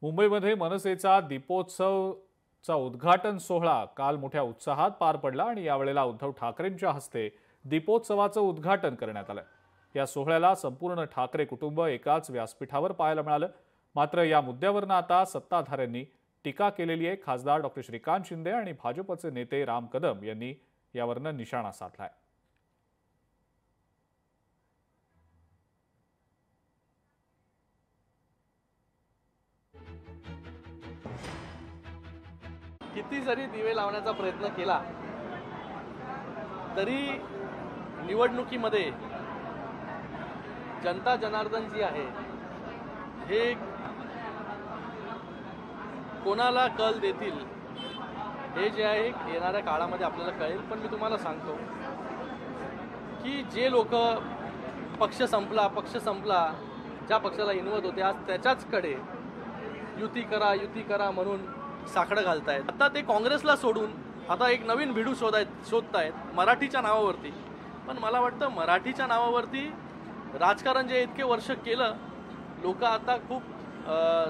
मुंबईमध्ये मनसेचा दीपोत्सवचा उद्घाटन सोहळा काल मोठ्या उत्साहात पार पडला आणि यावेळेला उद्धव ठाकरेंच्या हस्ते दीपोत्सवाचं उद्घाटन करण्यात आलं। या सोहळ्याला संपूर्ण ठाकरे कुटुंब एकाच व्यासपीठावर पाहायला मिळालं। मात्र या मुद्द्यावरून आता सत्ताधाऱ्यांनी टीका केलेली आहे। खासदार डॉ. श्रीकांत शिंदे आणि भाजपचे नेते राम कदम यांनी यावरून निशाणा साधलाय। किती जरी दिवे लावण्याचा प्रयत्न केला तरी निवडणुकीमध्ये जनता जनार्दन जी आहे हे कोणाला कल देतील हे जे आहे येणाऱ्या काळामध्ये आपल्याला कळेल। पण मी तुम्हाला सांगतो की जे लोक पक्ष संपला ज्या पक्षाला हिनवत होते आज त्याच्याचकडे युती करा म्हणून साखळं घालतायत। आता ते काँग्रेसला सोडून आता एक नवीन भिडू शोधतायत मराठीच्या नावावरती। पण मला वाटतं मराठीच्या नावावरती राजकारण जे इतके वर्ष केलं, लोक आता खूप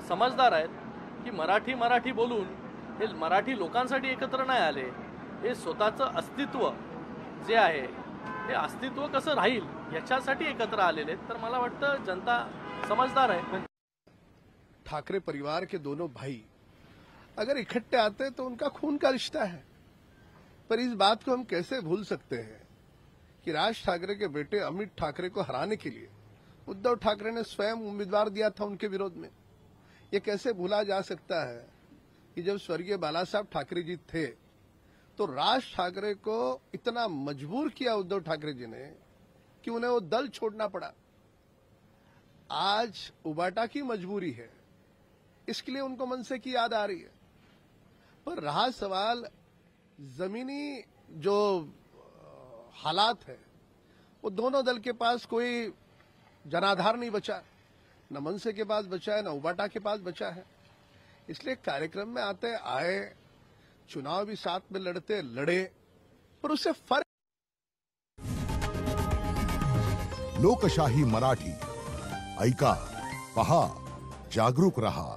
समजदार आहेत की मराठी बोलून हे मराठी लोकांसाठी एकत्र नाही आले। हे स्वतःचं अस्तित्व जे आहे हे अस्तित्व कसं राहील याच्यासाठी एकत्र आलेले आहेत। तर मला वाटतं जनता समजदार आहे। ठाकरे परिवार के दोनों भाई अगर इकट्ठे आते हैं तो उनका खून का रिश्ता है, पर इस बात को हम कैसे भूल सकते हैं कि राज ठाकरे के बेटे अमित ठाकरे को हराने के लिए उद्धव ठाकरे ने स्वयं उम्मीदवार दिया था उनके विरोध में। ये कैसे भूला जा सकता है कि जब स्वर्गीय बाला साहब ठाकरे जी थे तो राज ठाकरे को इतना मजबूर किया उद्धव ठाकरे जी ने कि उन्हें वो दल छोड़ना पड़ा। आज उबाटा की मजबूरी है, इसके लिए उनको मनसे की याद आ रही है। पर रहा सवाल जमीनी जो हालात है, वो दोनों दल के पास कोई जनाधार नहीं बचा, न मनसे के पास बचा है न उबाटा के पास बचा है। इसलिए कार्यक्रम में आए चुनाव भी साथ में लड़े पर उससे फर्क। लोकशाही मराठी ऐका, पहा, जागरूक रहा।